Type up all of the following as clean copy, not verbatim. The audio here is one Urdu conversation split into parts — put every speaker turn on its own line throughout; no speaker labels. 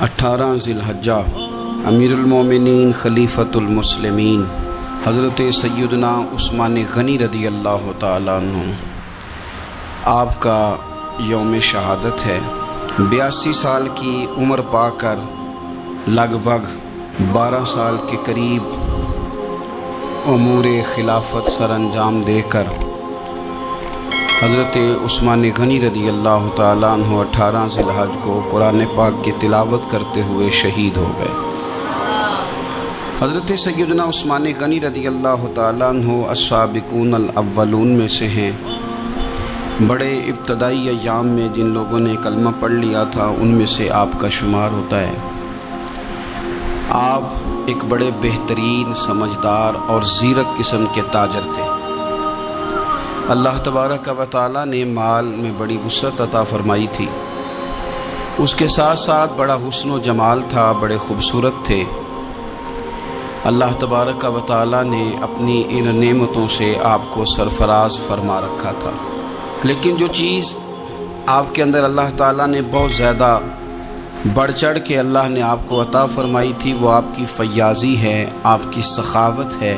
18 ذی-الحجہ امیرالمومنین خلیفۃ المسلمین حضرت سیدنا عثمان غنی رضی اللہ تعالیٰ عنہ آپ کا یوم شہادت ہے۔ 82 سال کی عمر پا کر لگ بھگ 12 سال کے قریب امور خلافت سر انجام دے کر حضرت عثمان غنی رضی اللہ تعالیٰ عنہ 18 ذی-الحجہ کو قرآن پاک کی تلاوت کرتے ہوئے شہید ہو گئے۔ حضرت سیدنا عثمان غنی رضی اللہ تعالیٰ عنہ السابقون الاولون میں سے ہیں۔ بڑے ابتدائی ایام میں جن لوگوں نے کلمہ پڑھ لیا تھا ان میں سے آپ کا شمار ہوتا ہے۔ آپ ایک بڑے بہترین سمجھدار اور زیرک قسم کے تاجر تھے۔ اللہ تبارک و تعالیٰ نے مال میں بڑی وسعت عطا فرمائی تھی، اس کے ساتھ ساتھ بڑا حسن و جمال تھا، بڑے خوبصورت تھے۔ اللہ تبارک و تعالیٰ نے اپنی ان نعمتوں سے آپ کو سرفراز فرما رکھا تھا، لیکن جو چیز آپ کے اندر اللہ تعالیٰ نے بہت زیادہ بڑھ چڑھ کے اللہ نے آپ کو عطا فرمائی تھی وہ آپ کی فیاضی ہے، آپ کی سخاوت ہے،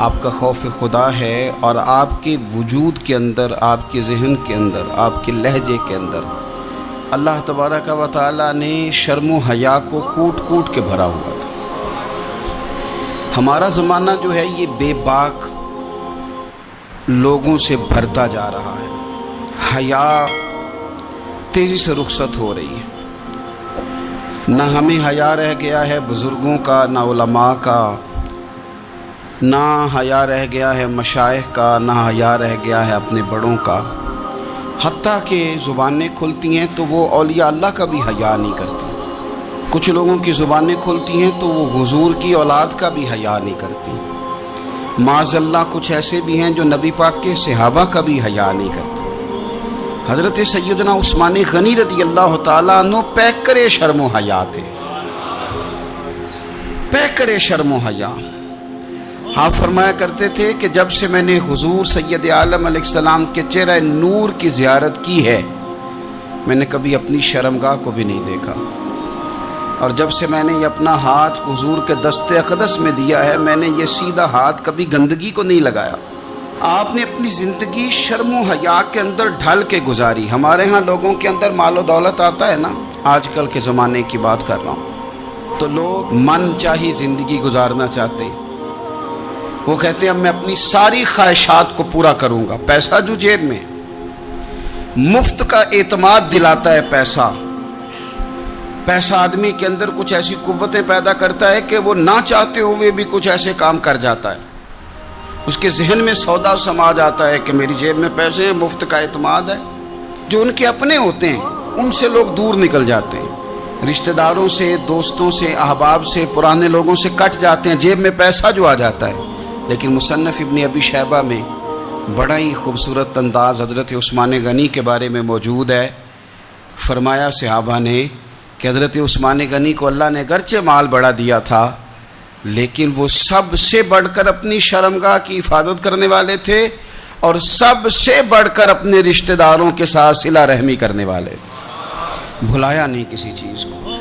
آپ کا خوف خدا ہے، اور آپ کے وجود کے اندر، آپ کے ذہن کے اندر، آپ کے لہجے کے اندر اللہ تبارک و تعالیٰ نے شرم و حیا کو کوٹ کوٹ کے بھرا ہوا ہے۔ ہمارا زمانہ جو ہے یہ بے باک لوگوں سے بھرتا جا رہا ہے، حیا تیزی سے رخصت ہو رہی ہے۔ نہ ہمیں حیا رہ گیا ہے بزرگوں کا، نہ علماء کا، نہ حیا رہ گیا ہے مشائخ کا، نہ حیا رہ گیا ہے اپنے بڑوں کا۔ حتیٰ کہ زبانیں کھلتی ہیں تو وہ اولیاء اللہ کا بھی حیا نہیں کرتی۔ کچھ لوگوں کی زبانیں کھلتی ہیں تو وہ حضور کی اولاد کا بھی حیا نہیں کرتی۔ معاذ اللہ کچھ ایسے بھی ہیں جو نبی پاک کے صحابہ کا بھی حیا نہیں کرتے۔ حضرت سیدنا عثمان غنی رضی اللہ تعالیٰ عنہ پیکرے شرم و حیا تھے، پیکرے شرم و حیا۔ آپ فرمایا کرتے تھے کہ جب سے میں نے حضور سید عالم علیہ السلام کے چہرہ نور کی زیارت کی ہے میں نے کبھی اپنی شرمگاہ کو بھی نہیں دیکھا، اور جب سے میں نے یہ اپنا ہاتھ حضور کے دست اقدس میں دیا ہے میں نے یہ سیدھا ہاتھ کبھی گندگی کو نہیں لگایا۔ آپ نے اپنی زندگی شرم و حیا کے اندر ڈھل کے گزاری۔ ہمارے ہاں لوگوں کے اندر مال و دولت آتا ہے نا، آج کل کے زمانے کی بات کر رہا ہوں، تو لوگ من چاہی زندگی گزارنا چاہتے ہیں۔ وہ کہتے ہیں اب میں اپنی ساری خواہشات کو پورا کروں گا۔ پیسہ جو جیب میں، مفت کا اعتماد دلاتا ہے پیسہ۔ پیسہ آدمی کے اندر کچھ ایسی قوتیں پیدا کرتا ہے کہ وہ نہ چاہتے ہوئے بھی کچھ ایسے کام کر جاتا ہے۔ اس کے ذہن میں سودا سما جاتا ہے کہ میری جیب میں پیسے ہیں، مفت کا اعتماد ہے۔ جو ان کے اپنے ہوتے ہیں ان سے لوگ دور نکل جاتے ہیں، رشتہ داروں سے، دوستوں سے، احباب سے، پرانے لوگوں سے کٹ جاتے ہیں، جیب میں پیسہ جو آ جاتا ہے۔ لیکن مصنف ابن ابی شیبہ میں بڑا ہی خوبصورت انداز حضرت عثمان غنی کے بارے میں موجود ہے۔ فرمایا صحابہ نے کہ حضرت عثمان غنی کو اللہ نے گرچہ مال بڑا دیا تھا لیکن وہ سب سے بڑھ کر اپنی شرمگاہ کی حفاظت کرنے والے تھے، اور سب سے بڑھ کر اپنے رشتہ داروں کے ساتھ صلہ رحمی کرنے والے تھے۔ بھلایا نہیں کسی چیز کو،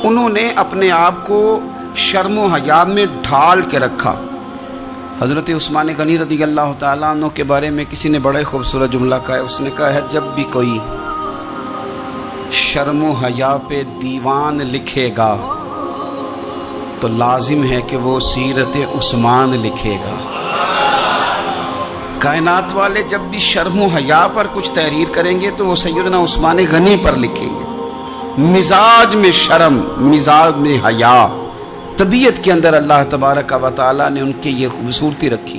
انہوں نے اپنے آپ کو شرم و حیا میں ڈھال کے رکھا۔ حضرت عثمان غنی رضی اللہ تعالیٰ عنہ کے بارے میں کسی نے بڑے خوبصورت جملہ کہا ہے، اس نے کہا ہے جب بھی کوئی شرم و حیا پہ دیوان لکھے گا تو لازم ہے کہ وہ سیرت عثمان لکھے گا۔ کائنات والے جب بھی شرم و حیا پر کچھ تحریر کریں گے تو وہ سیدنا عثمان غنی پر لکھیں گے۔ مزاج میں شرم، مزاج میں حیا، طبیعت کے اندر اللہ تبارک و تعالیٰ نے ان کی یہ خوبصورتی رکھی۔